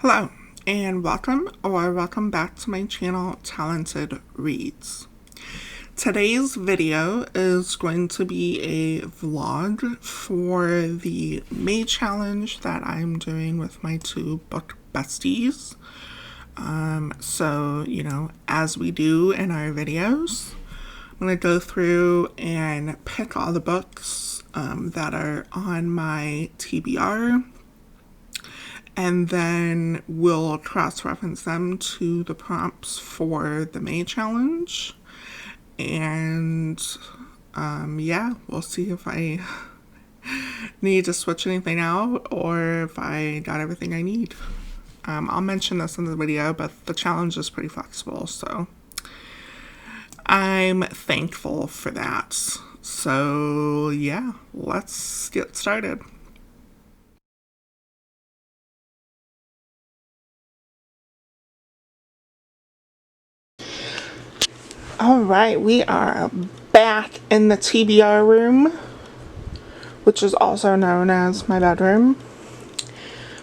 Hello and welcome back to my channel, Talented Reads. Today's video is going to be a vlog for the May challenge that I'm doing with my two book besties. So, as we do in our videos, I'm going to go through and pick all the books that are on my TBR, and then we'll cross-reference them to the prompts for the May challenge. And yeah, we'll see if I need to switch anything out or if I got everything I need. I'll mention this in the video, but the challenge is pretty flexible, so I'm thankful for that. So yeah, let's get started. Alright, we are back in the TBR room, which is also known as my bedroom,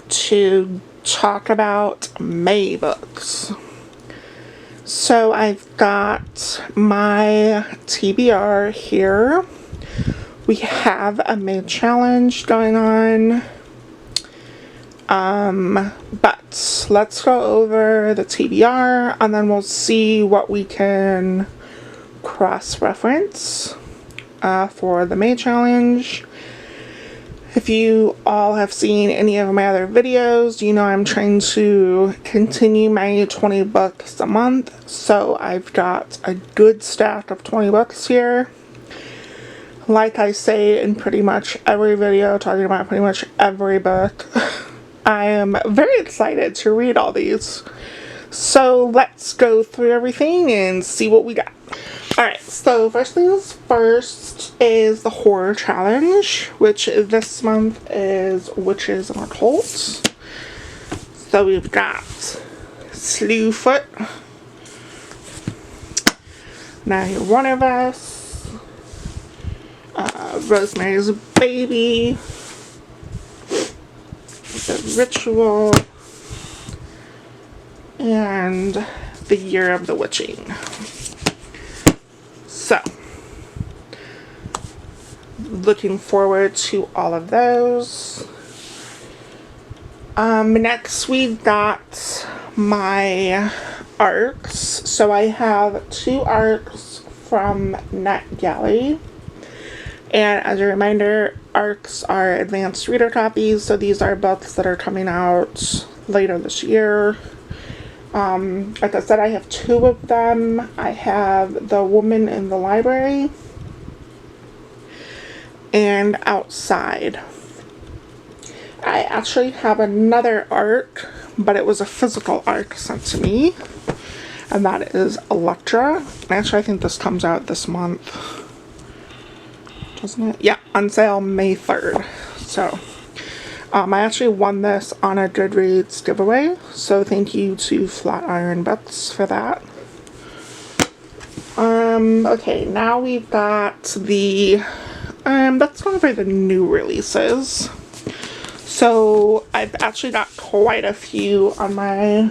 to talk about May books. So I've got my TBR here. We have a May challenge going on. But let's go over the TBR and then we'll see what we can cross-reference for the May challenge. If you all have seen any of my other videos, you know I'm trying to continue my 20 books a month. So I've got a good stack of 20 books here. Like I say in pretty much every video, talking about pretty much every book. I am very excited to read all these. So let's go through everything and see what we got. Alright, so first things first is the horror challenge, which this month is Witches and Occults. So we've got Slewfoot, Now You're One of Us, Rosemary's Baby, The Ritual, and The Year of the Witching. So, looking forward to all of those. Next we got my arcs. So I have two arcs from NetGalley. And as a reminder, ARCs are advanced reader copies, so these are books that are coming out later this year. Like I said, I have two of them. I have The Woman in the Library and Outside. I actually have another ARC, but it was a physical ARC sent to me, and that is Electra. Actually, I think this comes out this month. Doesn't it? Yeah, on sale May 3rd. So, I actually won this on a Goodreads giveaway, so thank you to Flatiron Books for that. Okay, now we've got the, let's go over the new releases. So, I've actually got quite a few on my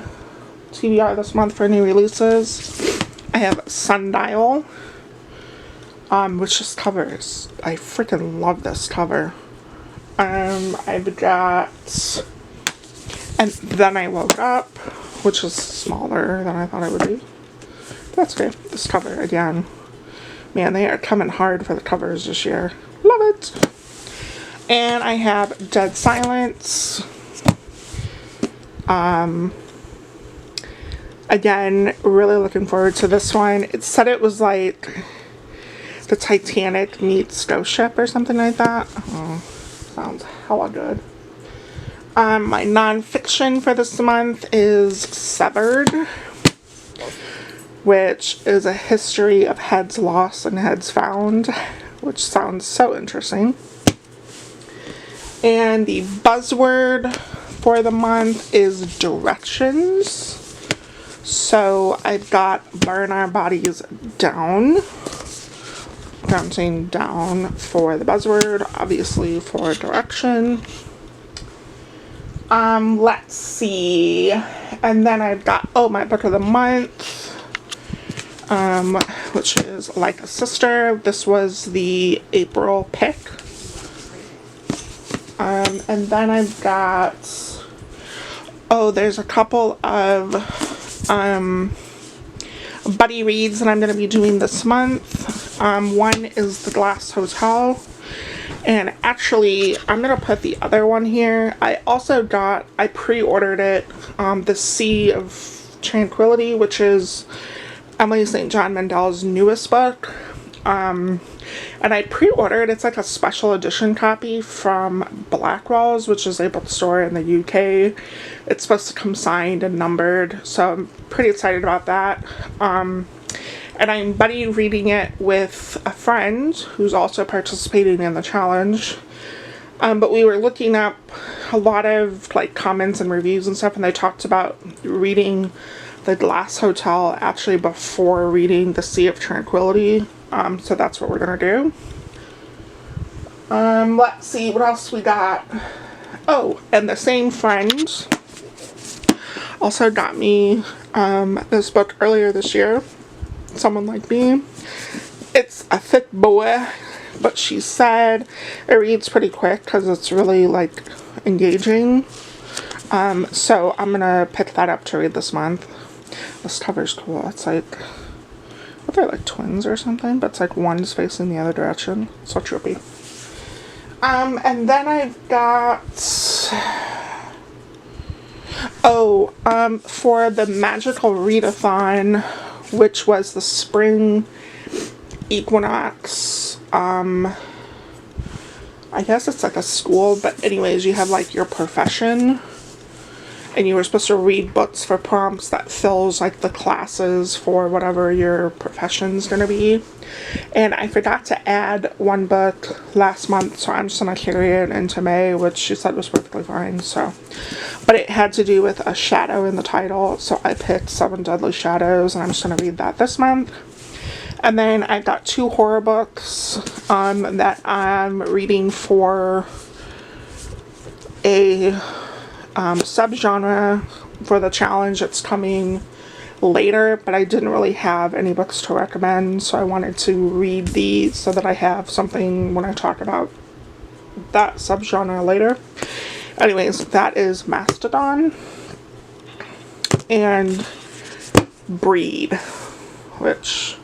TBR this month for new releases. I have Sundial, which this covers, I freaking love this cover. I've got And Then I Woke Up, which is smaller than I thought it would be. That's great. This cover again. Man, they are coming hard for the covers this year. Love it. And I have Dead Silence. Again, really looking forward to this one. It said it was like the Titanic meets Ghost Ship or something like that. Oh, sounds hella good. My nonfiction for this month is Severed, which is a history of heads lost and heads found, which sounds so interesting. And the buzzword for the month is Directions. So I've got Burn Our Bodies Down. Counting down for the buzzword, obviously for direction. Let's see. And then I've got, my book of the month, which is Like a Sister. This was the April pick. And then I've got, there's a couple of, buddy reads that I'm going to be doing this month. One is The Glass Hotel. And actually, I'm going to put the other one here. I pre-ordered it, The Sea of Tranquility, which is Emily St. John Mandel's newest book. And I pre-ordered, it's like a special edition copy from Blackwell's, which is a bookstore in the UK. It's supposed to come signed and numbered, so I'm pretty excited about that. And I'm buddy reading it with a friend who's also participating in the challenge. But we were looking up a lot of like comments and reviews and stuff, and they talked about reading The Glass Hotel actually before reading The Sea of Tranquility. So that's what we're gonna do. Let's see what else we got. And the same friend also got me this book earlier this year. Someone Like Me. It's a thick boy, but she said it reads pretty quick because it's really like engaging. So I'm gonna pick that up to read this month. This cover's cool. It's like, they're like twins or something, but it's like one's facing the other direction. So trippy. And then I've got, for the Magical Readathon, which was the spring equinox, I guess it's like a school, but anyways, you have like your profession, and you were supposed to read books for prompts that fills like the classes for whatever your profession's gonna be. And I forgot to add one book last month, so I'm just gonna carry it into May, which she said was perfectly fine. So, but it had to do with a shadow in the title, so I picked 7 Deadly Shadows, and I'm just gonna read that this month. And then I've got 2 horror books that I'm reading for a subgenre for the challenge. It's coming later, but I didn't really have any books to recommend, so I wanted to read these so that I have something when I talk about that subgenre later. Anyways, that is Mastodon and Breed, which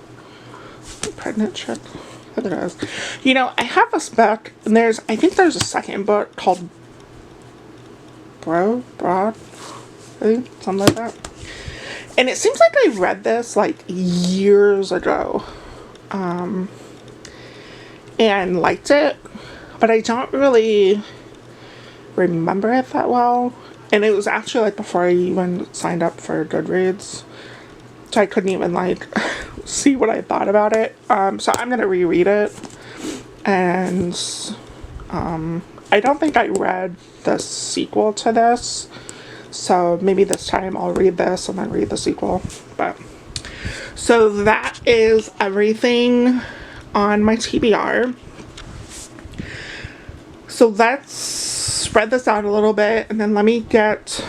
pregnant chick. Look at those. You know, I have this book, and I think there's a second book called Broad, something like that. And it seems like I read this like years ago, and liked it, but I don't really remember it that well. And it was actually like before I even signed up for Goodreads, so I couldn't even like see what I thought about it. So I'm gonna reread it, and I don't think I read the sequel to this, so maybe this time I'll read this and then read the sequel. But so that is everything on my TBR. So let's spread this out a little bit, and then let me get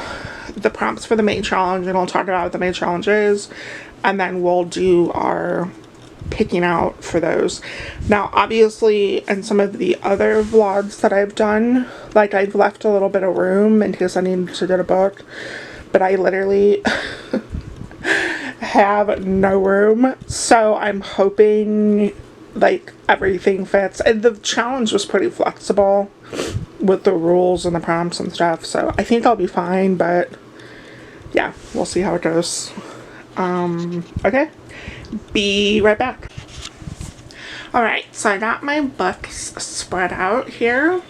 the prompts for the May challenge, and I'll talk about what the May challenge is, and then we'll do our picking out for those. Now, obviously, in some of the other vlogs that I've done, like I've left a little bit of room in case I need to get a book, but I literally have no room, so I'm hoping like everything fits. And the challenge was pretty flexible with the rules and the prompts and stuff, so I think I'll be fine, but yeah, we'll see how it goes. Okay, be right back. Alright, so I got my books spread out here.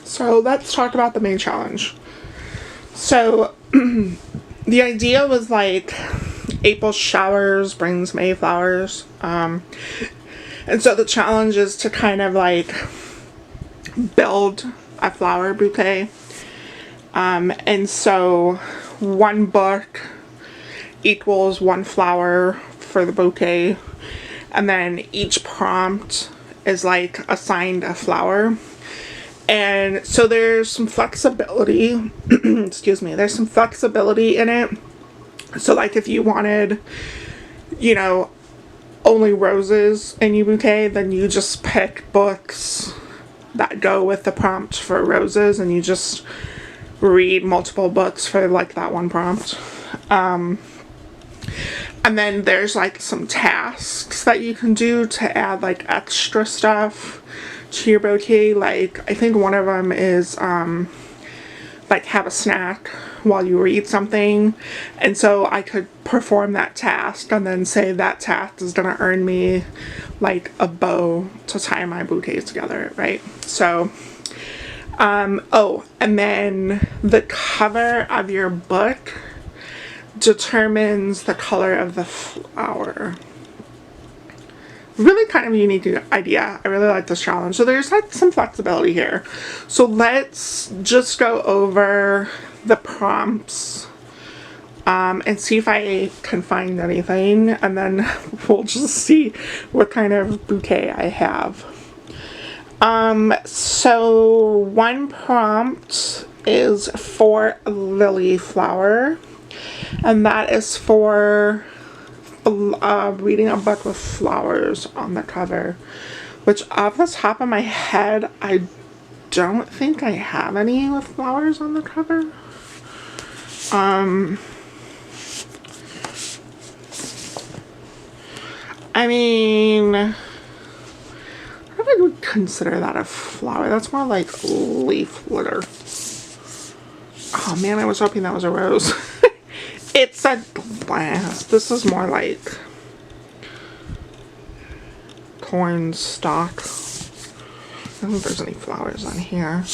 So let's talk about the May challenge. So the idea was like April showers brings May flowers. And so the challenge is to kind of like build a flower bouquet. And so one book equals one flower for the bouquet, and then each prompt is like assigned a flower. And so there's some flexibility, excuse me, there's some flexibility in it. So like if you wanted, you know, only roses in your bouquet, then you just pick books that go with the prompt for roses, and you just read multiple books for like that one prompt. And then there's like some tasks that you can do to add like extra stuff to your bouquet. Like I think one of them is like have a snack while you read something, and so I could perform that task and then say that task is gonna earn me like a bow to tie my bouquet together, right? So oh, and then the cover of your book determines the color of the flower. Really kind of unique idea. I really like this challenge. So there's like some flexibility here. So let's just go over the prompts and see if I can find anything, and then we'll just see what kind of bouquet I have. So one prompt is for lily flower, and that is for reading a book with flowers on the cover, which off the top of my head, I don't think I have any with flowers on the cover. I mean, I would consider that a flower. That's more like leaf litter. Oh man, I was hoping that was a rose. It's a glass. This is more like corn stalk. I don't think there's any flowers on here.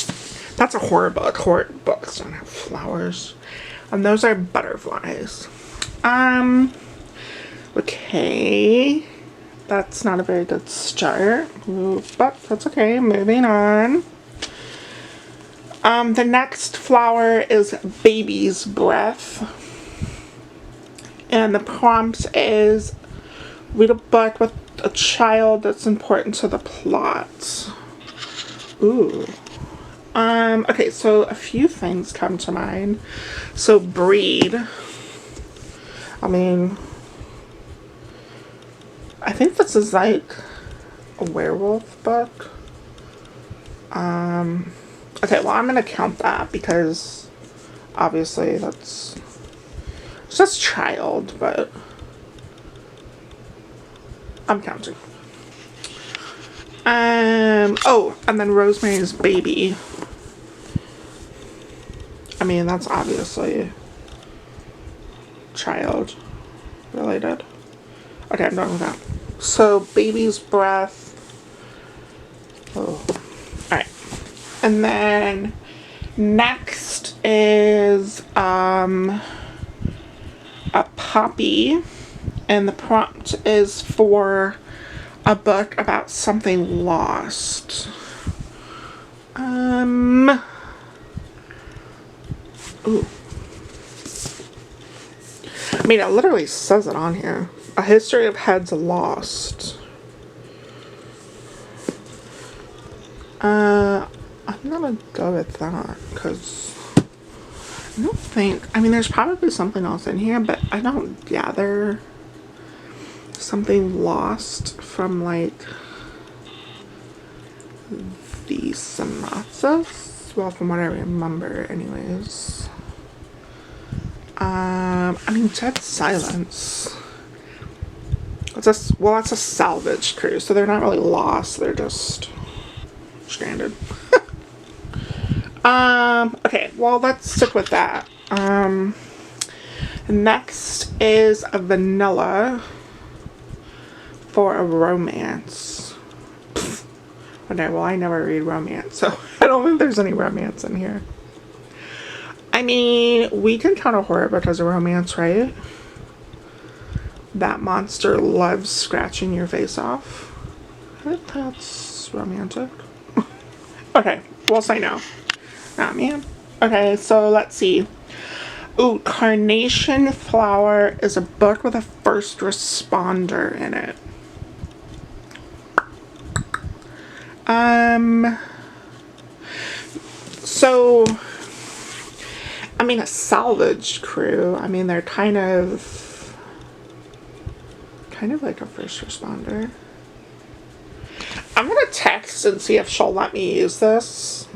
That's a horror book. Horror books don't have flowers. And those are butterflies. Okay. That's not a very good start. But that's okay. Moving on. The next flower is baby's breath. And the prompt is read a book with a child that's important to the plot. Ooh. Okay, so a few things come to mind. So breed. I mean, I think this is like a werewolf book. Okay, well I'm gonna count that because obviously that's just child, but I'm counting. Oh, and then Rosemary's Baby. I mean, that's obviously child related. Okay, I'm done with that. So, Baby's Breath. Oh, alright. And then next is a poppy, and the prompt is for a book about something lost. Ooh. I mean, it literally says it on here. A history of heads lost. I'm gonna go with that because I don't think, I mean, there's probably something else in here, but I don't gather something lost from like the synopsis. Well, from what I remember anyways. I mean, dead silence. It's a, well, it's a salvage cruise, so they're not really lost, they're just stranded. Okay, well, let's stick with that. Next is a vanilla for a romance. Okay, well, I never read romance, so I don't think there's any romance in here. I mean, we can count a horror book as a romance, right? That monster loves scratching your face off. I think that's romantic. Okay, we'll say no. Not me. Okay, so let's see. Ooh, Carnation Flower is a book with a first responder in it. So, I mean, a salvage crew. I mean, they're kind of like a first responder. I'm gonna text and see if she'll let me use this.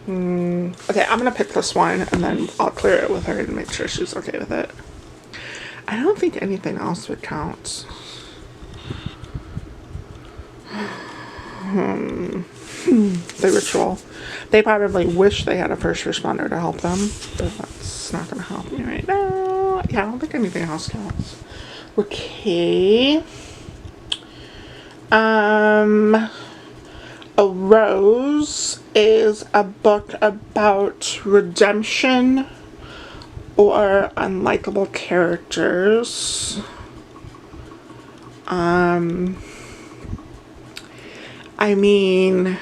Okay, I'm gonna pick this one and then I'll clear it with her and make sure she's okay with it. I don't think anything else would count. The ritual. They probably wish they had a first responder to help them, but that's not gonna help me right now. Yeah, I don't think anything else counts. Okay. A Rose is a book about redemption or unlikable characters. I mean,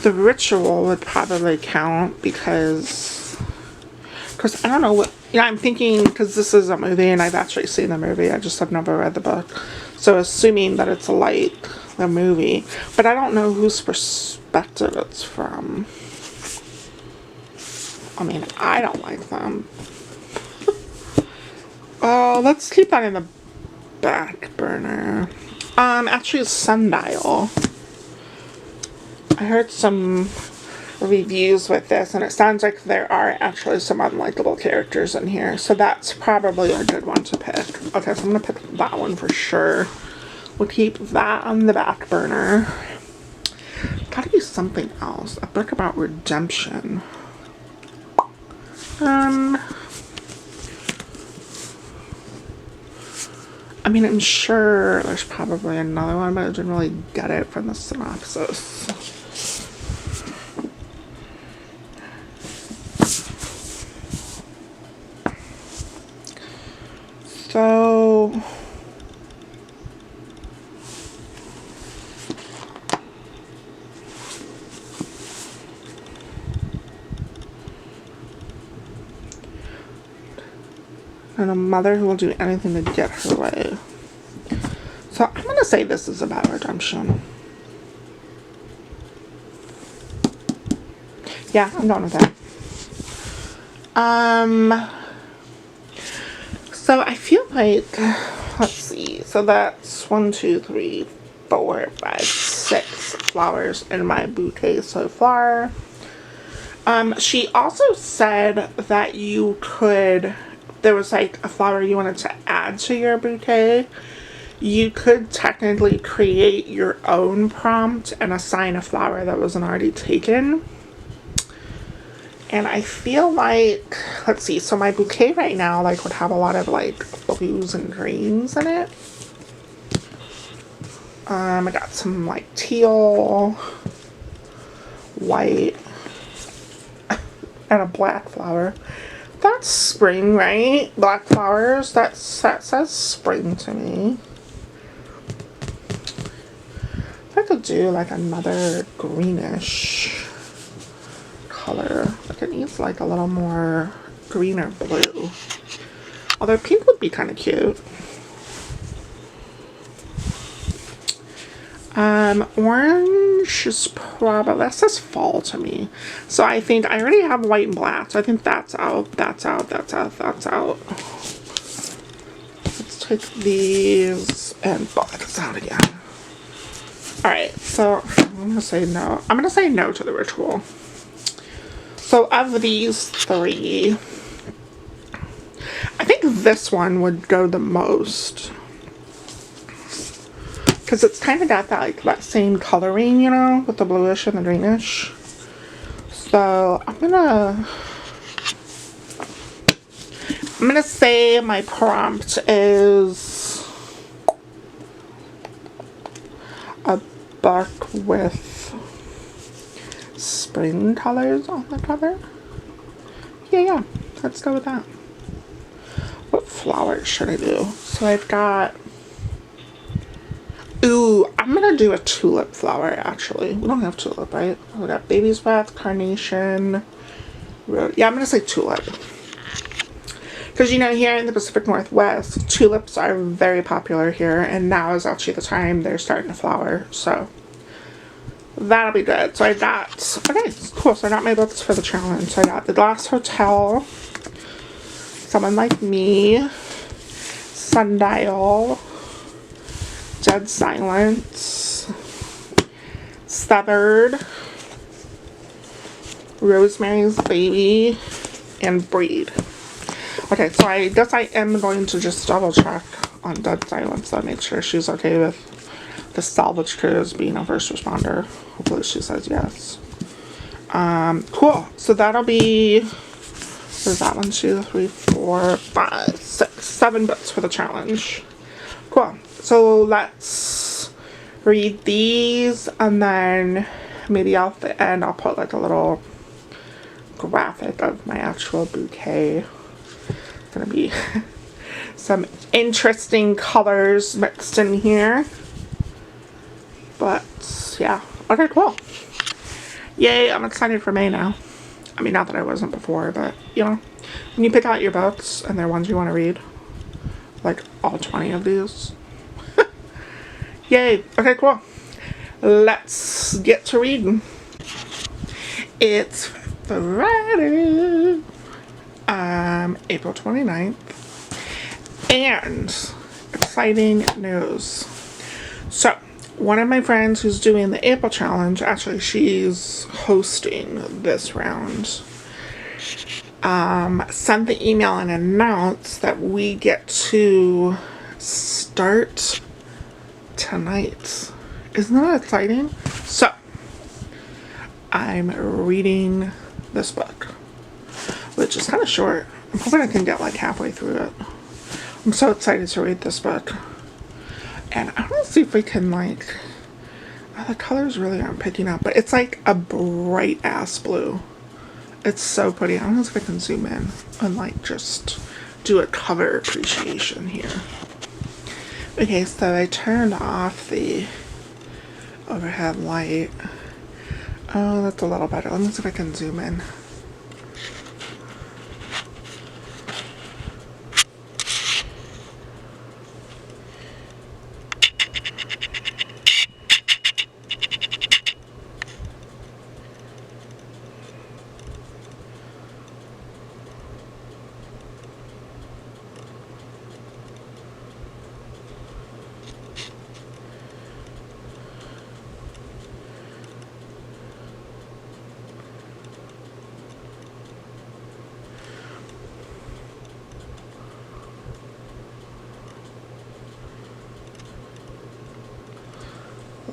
the ritual would probably count because I don't know what, yeah, I'm thinking, because this is a movie and I've actually seen the movie, I just have never read the book. So assuming that it's like the movie, but I don't know whose perspective it's from. I mean, I don't like them. Oh, let's keep that in the back burner. Actually, Sundial. I heard some reviews with this and it sounds like there are actually some unlikable characters in here, so that's probably a good one to pick. Okay, so I'm gonna pick that one for sure. We'll keep that on the back burner. Gotta be something else. A book about redemption. I mean, I'm sure there's probably another one, but I didn't really get it from the synopsis. So, and a mother who will do anything to get her way. So I'm gonna say this is about redemption. Yeah, I'm done with that. So I feel like, let's see, so that's 1, 2, 3, 4, 5, 6 flowers in my bouquet so far. She also said that you could, there was like a flower you wanted to add to your bouquet. You could technically create your own prompt and assign a flower that wasn't already taken. And I feel like, let's see, so my bouquet right now, like, would have a lot of, like, blues and greens in it. I got some, like, teal, white, and a black flower. That's spring, right? Black flowers, that says spring to me. If I could do, like, another greenish color. Like it needs like a little more green or blue. Although pink would be kind of cute. Orange is probably, that says fall to me. So I think I already have white and black. So I think that's out, that's out, that's out, that's out. Let's take these and black this out again. Alright, so I'm gonna say no. I'm gonna say no to the ritual. So of these three, I think this one would go the most. Because it's kind of got that, like, that same coloring, you know, with the bluish and the greenish. So I'm gonna say my prompt is a book with spring colors on the cover. Yeah, let's go with that. What flowers should I do? So I've got, ooh, I'm gonna do a tulip flower actually. We don't have tulip, right? We got baby's breath, carnation, yeah, I'm gonna say tulip. Because, you know, here in the Pacific Northwest, tulips are very popular here, and now is actually the time they're starting to flower, so that'll be good. So I got, okay, cool, so I got my books for the challenge. So I got The Glass Hotel, Someone Like Me, Sundial, Dead Silence, Severed, Rosemary's Baby, and Breed. Okay, so I guess I am going to just double check on Dead Silence to make sure she's okay with the salvage crews being a first responder. Hopefully she says yes. Cool. So that'll be, there's that 1, 2, 3, 4, 5, 6, 7 books for the challenge. Cool. So let's read these, and then maybe at the end I'll put like a little graphic of my actual bouquet. It's gonna be some interesting colors mixed in here. But yeah, okay, cool. Yay, I'm excited for May now. I mean, not that I wasn't before, but you know, when you pick out your books and they're ones you want to read, like all 20 of these. Yay, okay, cool. Let's get to reading. It's Friday, April 29th, and exciting news. So, one of my friends who's doing the April challenge, actually she's hosting this round, sent the email and announced that we get to start tonight. Isn't that exciting? So, I'm reading this book, which is kind of short. I'm hoping I can get like halfway through it. I'm so excited to read this book. And I want to see if we can like, the colors really aren't picking up, but it's like a bright ass blue. It's so pretty. I don't know if I can zoom in and like just do a cover appreciation here. Okay, so I turned off the overhead light. Oh, that's a little better. Let me see if I can zoom in.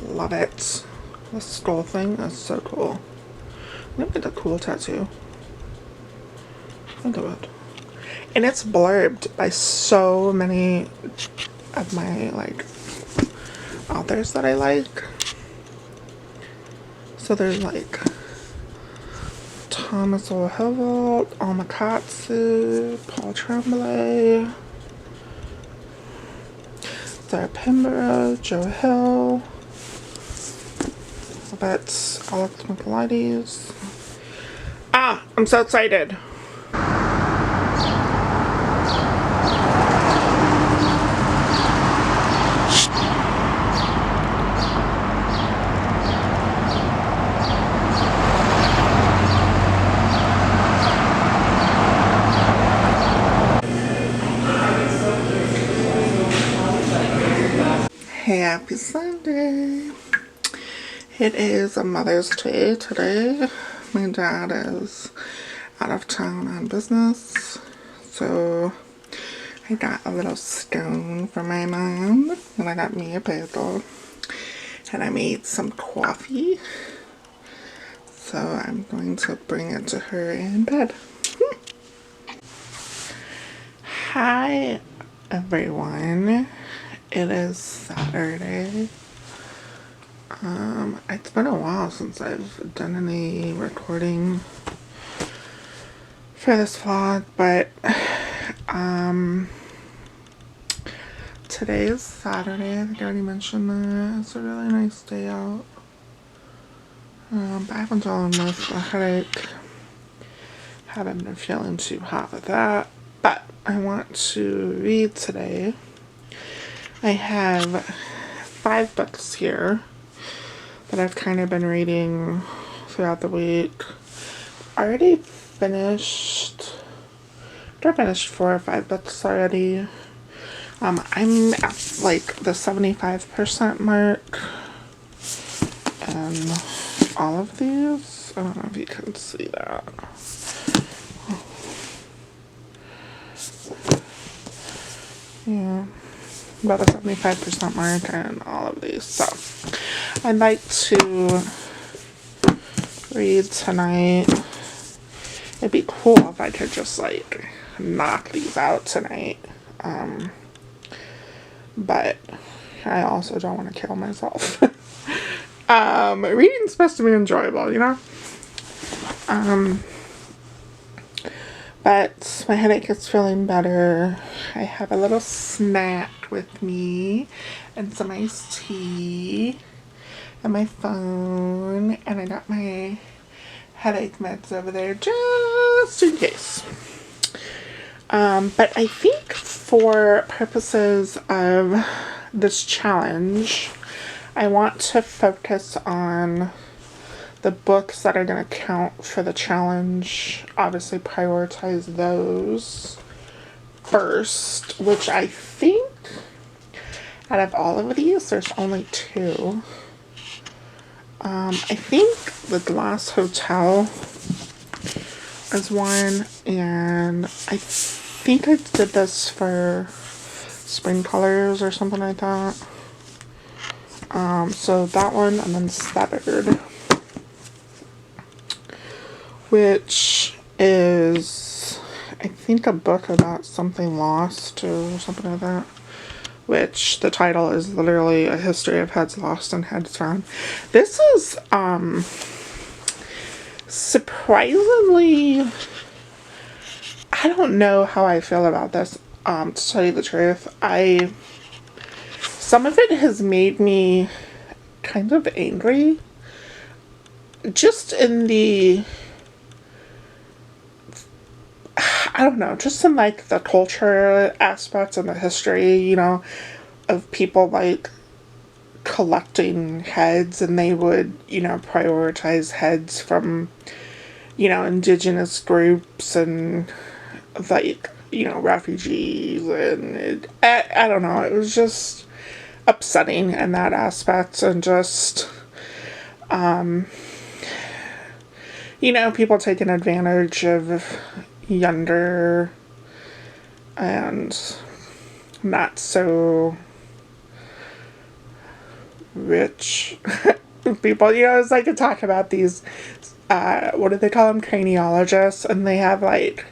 Love it. The skull thing is so cool. Look at the cool tattoo. Think of it. And it's blurbed by so many of my like authors that I like. So there's like Thomas O. Hevold, Alma Katsu, Paul Tremblay, Sarah Pembroke, Joe Hill, that's Alex Michaelides. Ah, I'm so excited. Happy Sunday. It is a Mother's Day today. My dad is out of town on business, so I got a little stone for my mom, and I got me a bagel, and I made some coffee, so I'm going to bring it to her in bed. Hi everyone, it is Saturday. It's been a while since I've done any recording for this vlog, but today is Saturday. I think I already mentioned that. It's a really nice day out. But I haven't dealt with a headache. Haven't been feeling too hot with that, But I want to read today. I have 5 books here that I've kind of been reading throughout the week. I already finished. I finished 4 or 5 books already. I'm at like the 75% mark. And all of these, I don't know if you can see that. Yeah, about the 75% mark and all of these. So I'd like to read tonight. It'd be cool if I could just like knock these out tonight. But I also don't want to kill myself. Reading's supposed to be enjoyable, you know? But my headache is feeling better. I have a little snack with me and some iced tea and my phone, and I got my headache meds over there just in case. But I think for purposes of this challenge, I want to focus on the books that are going to count for the challenge. Obviously prioritize those first, which I think out of all of these, there's only 2. I think The Glass Hotel is one, and I think I did this for spring colors or something like that. So that one, and then Stuttered, which is, I think, a book about something lost or something like that. Which the title is literally A History of Heads Lost and Heads Found. This is surprisingly, I don't know how I feel about this, to tell you the truth. Some of it has made me kind of angry. Just in the, I don't know, just in like the culture aspects and the history, you know, of people like collecting heads, and they would, you know, prioritize heads from, you know, indigenous groups and like, you know, refugees, and I don't know, it was just upsetting in that aspect, and just, you know, people taking advantage of younger and not so rich people. You know, it's like to talk about these, what do they call them? Craniologists, and they have like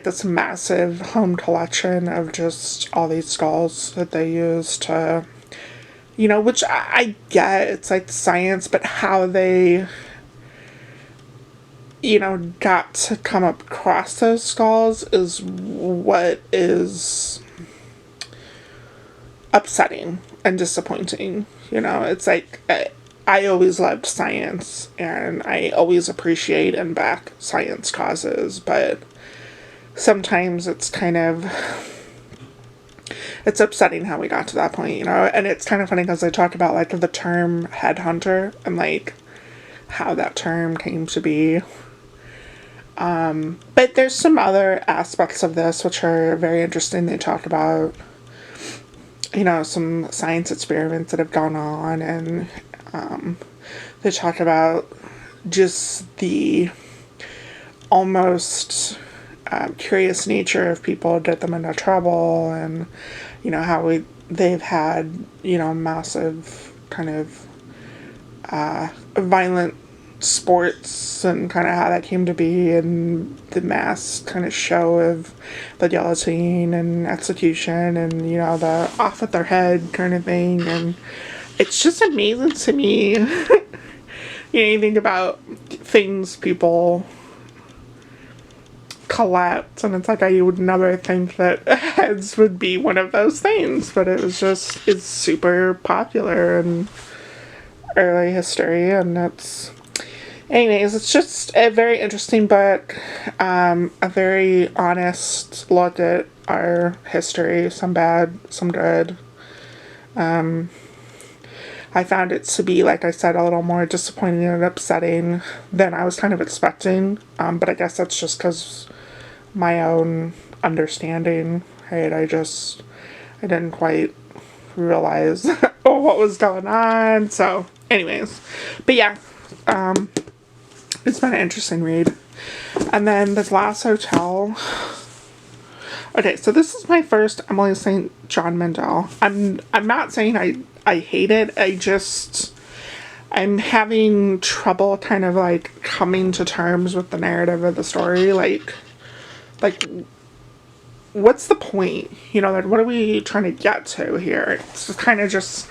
this massive home collection of just all these skulls that they use to, you know, which I get, it's like science, but how they, you know, got to come across those skulls is what is upsetting and disappointing. You know, it's like, I always loved science, and I always appreciate and back science causes, but sometimes it's kind of, it's upsetting how we got to that point, you know. And it's kind of funny because I talk about like the term headhunter and like how that term came to be. But there's some other aspects of this which are very interesting. They talk about, you know, some science experiments that have gone on, and they talk about just the almost curious nature of people get them into trouble, and, you know, how they've had, you know, massive kind of violent sports, and kind of how that came to be, and the mass kind of show of the guillotine and execution, and, you know, the off with their head kind of thing. And it's just amazing to me. You know, you think about things people collect, and it's like I would never think that heads would be one of those things, but it was just, it's super popular in early history, and it's, Anyways, it's just a very interesting book, a very honest look at our history, some bad, some good. I found it to be, like I said, a little more disappointing and upsetting than I was kind of expecting, but I guess that's just because my own understanding, right? I didn't quite realize what was going on, so anyways, but yeah, it's been an interesting read. And then The Glass Hotel. Okay, so this is my first Emily St. John Mandel. I'm not saying I hate it. I'm having trouble kind of like coming to terms with the narrative of the story. Like what's the point? You know, like what are we trying to get to here? It's kind of just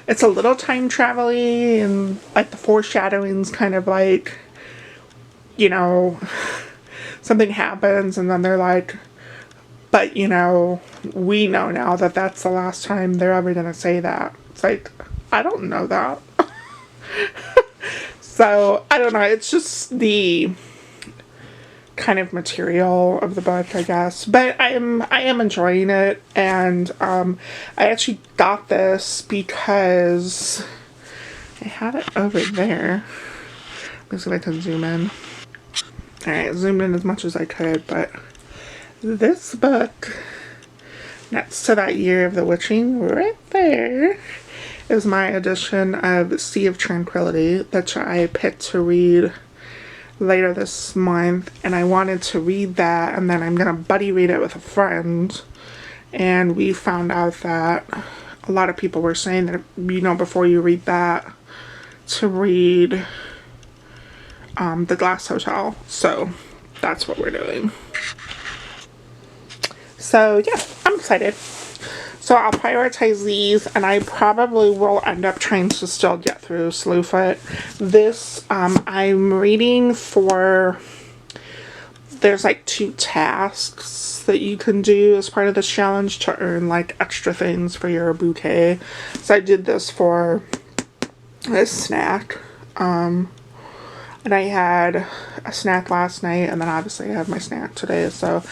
it's a little time travel-y, and like the foreshadowing's kind of like, you know, something happens and then they're like, but you know, we know now that that's the last time they're ever gonna say that. It's like, I don't know that. So I don't know, it's just the kind of material of the book, I guess. But I am enjoying it, and I actually got this because I had it over there. Let's see if I can zoom in. Alright, zoomed in as much as I could, but this book, next to that Year of the Witching, right there, is my edition of Sea of Tranquility that I picked to read later this month, and I wanted to read that, and then I'm gonna buddy read it with a friend. And we found out that a lot of people were saying that, you know, before you read that, to read The Glass Hotel. So that's what we're doing. So yeah, I'm excited. So I'll prioritize these, and I probably will end up trying to still get through Slewfoot. This, I'm reading for, there's like 2 tasks that you can do as part of this challenge to earn like extra things for your bouquet. So I did this for a snack. And I had a snack last night, and then obviously I have my snack today, so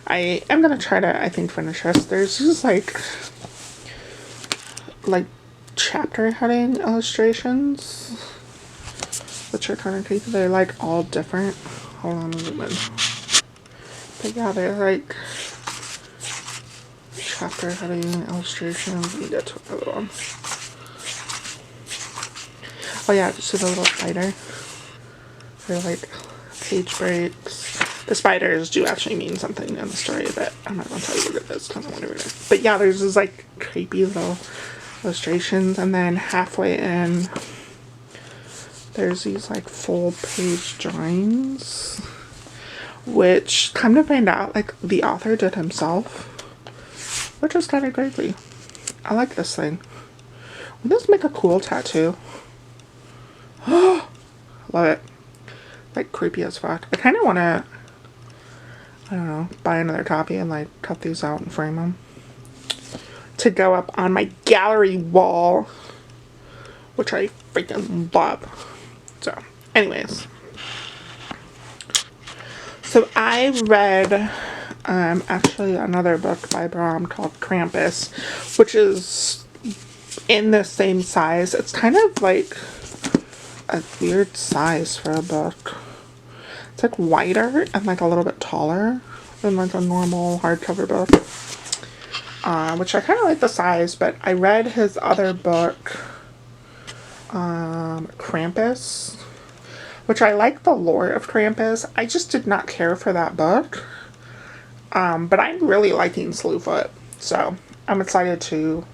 I am gonna try to, I think, finish this. There's just like chapter heading illustrations, which are kind of creepy. They're like all different. Hold on a minute. But yeah, they're like chapter heading illustrations. Let me get to another one. Oh yeah, just see the little spider. They're like page breaks. The spiders do actually mean something in the story, but I'm not gonna tell you what it is because I want to read it. But yeah, there's this like creepy little illustrations, and then halfway in there's these like full page drawings, which come to find out like the author did himself, which is kind of crazy. I like this thing. Would this make a cool tattoo? Love it. Like creepy as fuck. I kind of want to, I don't know, buy another copy and like cut these out and frame them to go up on my gallery wall, which I freaking love. So anyways, so I read actually another book by Bram called Krampus, which is in the same size. It's kind of like a weird size for a book. It's like wider and like a little bit taller than like a normal hardcover book, which I kind of like the size. But I read his other book, Krampus, which I like the lore of Krampus. I just did not care for that book, but I'm really liking Slewfoot, so I'm excited to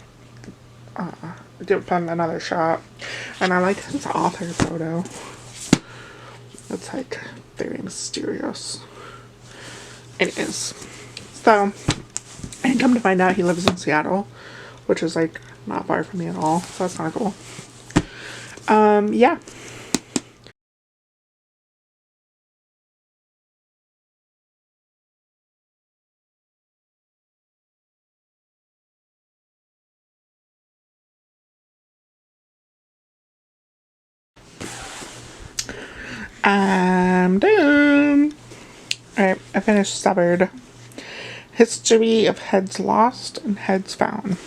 give him another shot. And I like his author photo. It's like very mysterious. Anyways, so and come to find out he lives in Seattle, which is like not far from me at all, so that's kind of cool. Yeah. I'm done. Alright, I finished Severed. History of Heads Lost and Heads Found.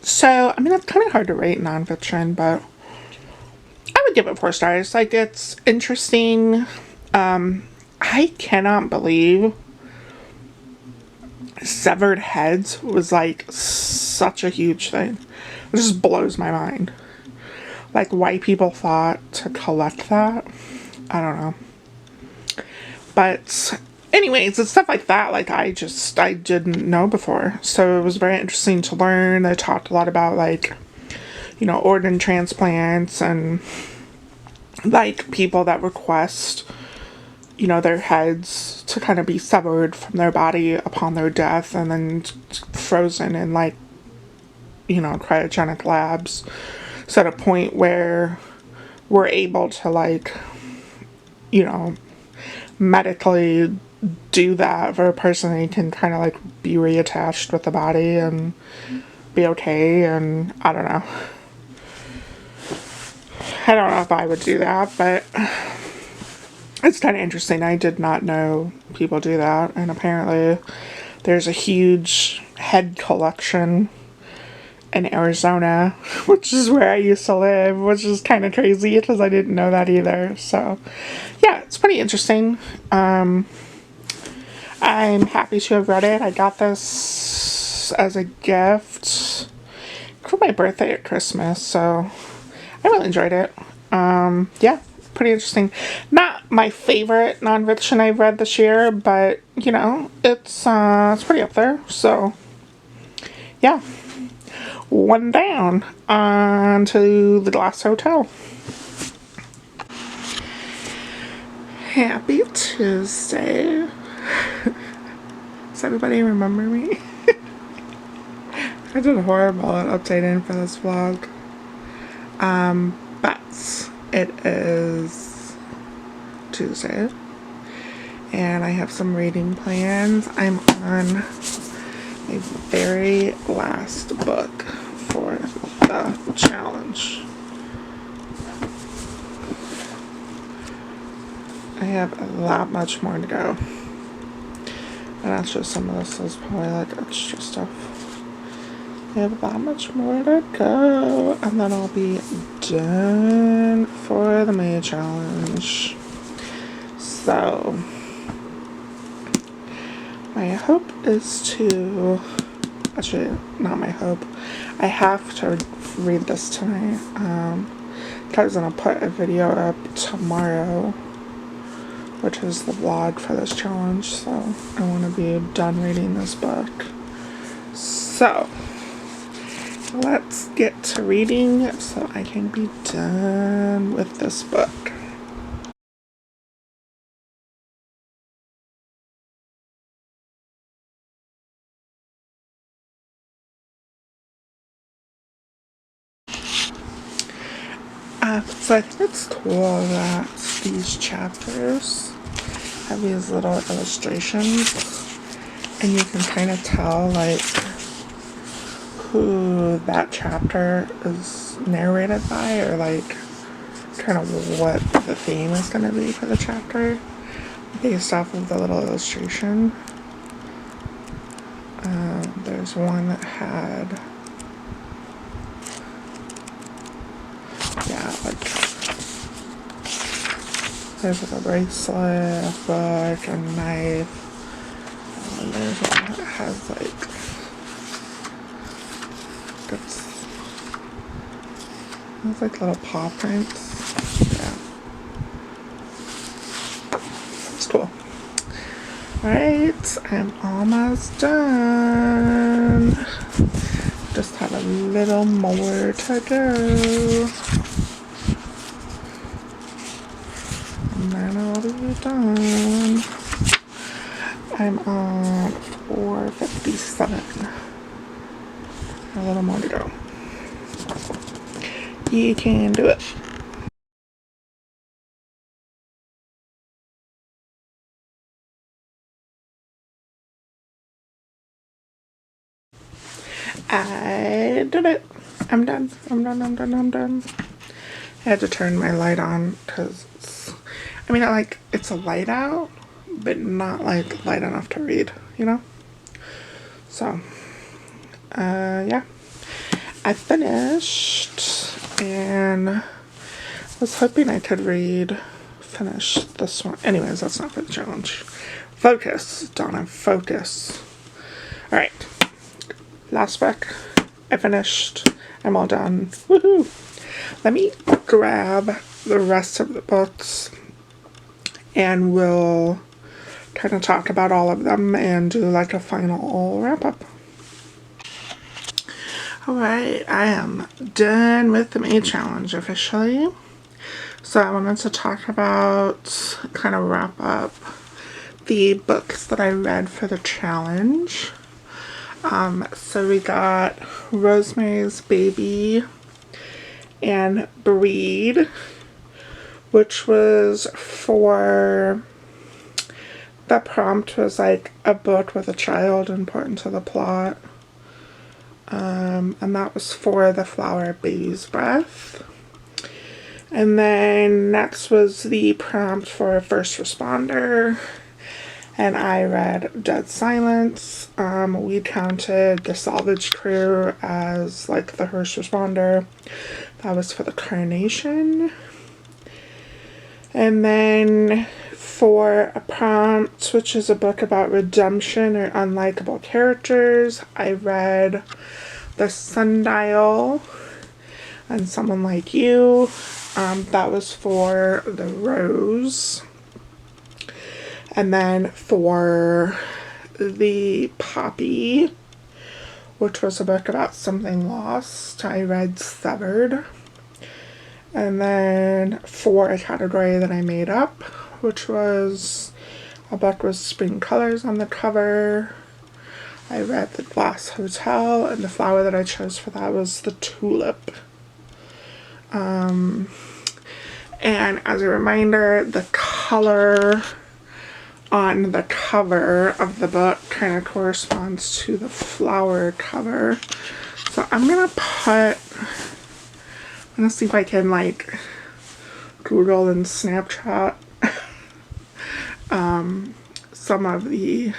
So, I mean, it's kind of hard to rate nonfiction, but I would give it 4 stars. Like, it's interesting. I cannot believe severed heads was, like, such a huge thing. It just blows my mind. Like, why people thought to collect that, I don't know. But anyways, it's stuff like that, like, I didn't know before. So it was very interesting to learn. They talked a lot about, like, you know, organ transplants and, like, people that request, you know, their heads to kind of be severed from their body upon their death and then frozen in, like, you know, cryogenic labs. So at a point where we're able to, like, you know, medically do that for a person, they can kind of, like, be reattached with the body and be okay. And I don't know if I would do that, but it's kind of interesting. I did not know people do that, and apparently there's a huge head collection in Arizona, which is where I used to live, which is kind of crazy because I didn't know that either. So yeah, it's pretty interesting. I'm happy to have read it. I got this as a gift for my birthday at Christmas, so I really enjoyed it. Yeah, pretty interesting. Not my favorite nonfiction I've read this year, but you know, it's pretty up there. So yeah. One down. On to The Glass Hotel. Happy Tuesday. Does everybody remember me? I did horrible at updating for this vlog. But it is Tuesday. And I have some reading plans. I'm on my very last book for the challenge. I have a lot much more to go. And that's just some of this is probably like extra stuff. I have that much more to go. And then I'll be done for the May challenge. So my hope is to, actually not my hope, I have to read this tonight. Because I'm gonna put a video up tomorrow, which is the vlog for this challenge, so I want to be done reading this book. So let's get to reading so I can be done with this book. So I think it's cool that these chapters have these little illustrations, and you can kind of tell, like, who that chapter is narrated by, or like kind of what the theme is going to be for the chapter based off of the little illustration. There's one that had, yeah, like, there's like a bracelet, a book, a knife, and there's one that has like, it's like little paw prints. Yeah, it's cool. Alright, I'm almost done. Just have a little more to go. And then I'll be done. I'm on 457. A little more to go. You can do it. I did it. I'm done. had to turn my light on because I mean, it's a light out, but not like light enough to read, you know? So, yeah. I finished and was hoping I could finish this one. Anyways, that's not for the challenge. Focus, Donna, focus. Alright. Last book. I finished. I'm all done. Woohoo! Let me grab the rest of the books and we'll kind of talk about all of them and do like a final wrap up. Alright, I am done with the May challenge officially. So I wanted to talk about, kind of wrap up the books that I read for the challenge. So we got Rosemary's Baby and Breed, which was for, the prompt was like a book with a child important to the plot. And that was for the Flower Baby's Breath. And then next was the prompt for a first responder. And I read Dead Silence. We counted the salvage crew as like the first responder. That was for the Carnation. And then for a prompt, which is a book about redemption or unlikable characters, I read The Sundial and Someone Like You. That was for the Rose. And then for the Poppy, which was a book about something lost, I read Severed. And then for a category that I made up, which was a book with spring colors on the cover, I read The Glass Hotel, and the flower that I chose for that was the tulip. And as a reminder, the color on the cover of the book kind of corresponds to the flower cover. So I'm gonna see if I can like Google and Snapchat some of the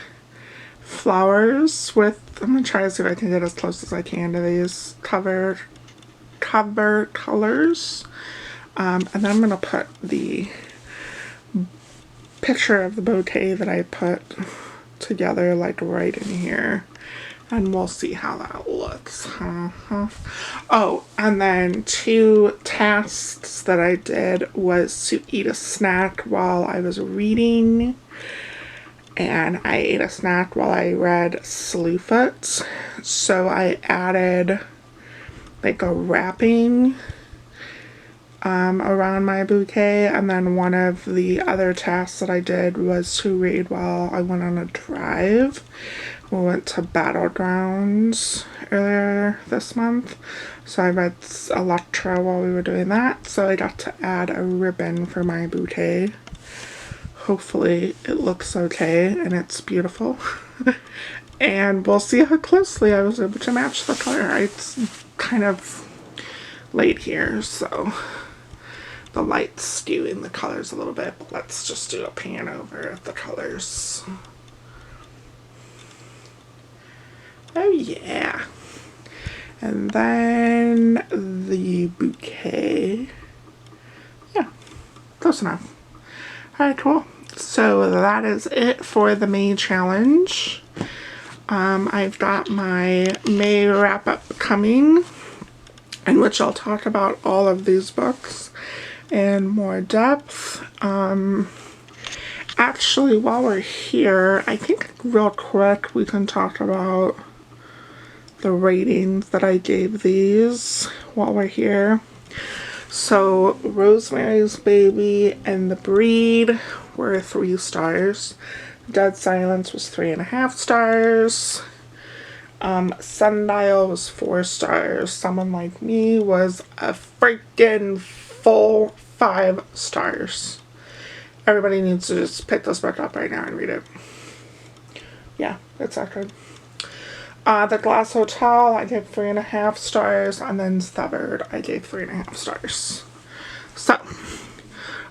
flowers with, I'm gonna try to see if I can get as close as I can to these cover colors. And then I'm gonna put the picture of the bouquet that I put together like right in here, and we'll see how that looks. Oh, and then 2 tasks that I did was to eat a snack while I was reading, and I ate a snack while I read Slewfoot. So I added like a wrapping around my bouquet, and then one of the other tasks that I did was to read while I went on a drive. We went to Battlegrounds earlier this month, so I read Electra while we were doing that, so I got to add a ribbon for my bouquet. Hopefully it looks okay and it's beautiful. And we'll see how closely I was able to match the color. It's kind of late here, so the light's skewing the colors a little bit, but let's just do a pan over of the colors. Oh yeah. And then the bouquet. Yeah, close enough. Alright, cool. So that is it for the May challenge. I've got my May wrap-up coming, in which I'll talk about all of these books in more depth. Actually, while we're here, I think real quick we can talk about the ratings that I gave these while we're here. So Rosemary's Baby and The Breed were 3 stars. Dead Silence was 3.5 stars. Sundial was 4 stars. Someone Like Me was a freaking full 5 stars. Everybody needs to just pick this book up right now and read it. Yeah, it's that good. The Glass Hotel, I gave 3.5 stars, and then Severed, I gave 3.5 stars. So,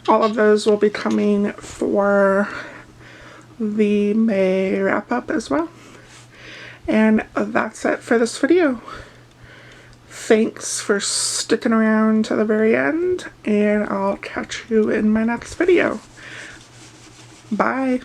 all of those will be coming for the May wrap-up as well. And that's it for this video. Thanks for sticking around to the very end, and I'll catch you in my next video. Bye.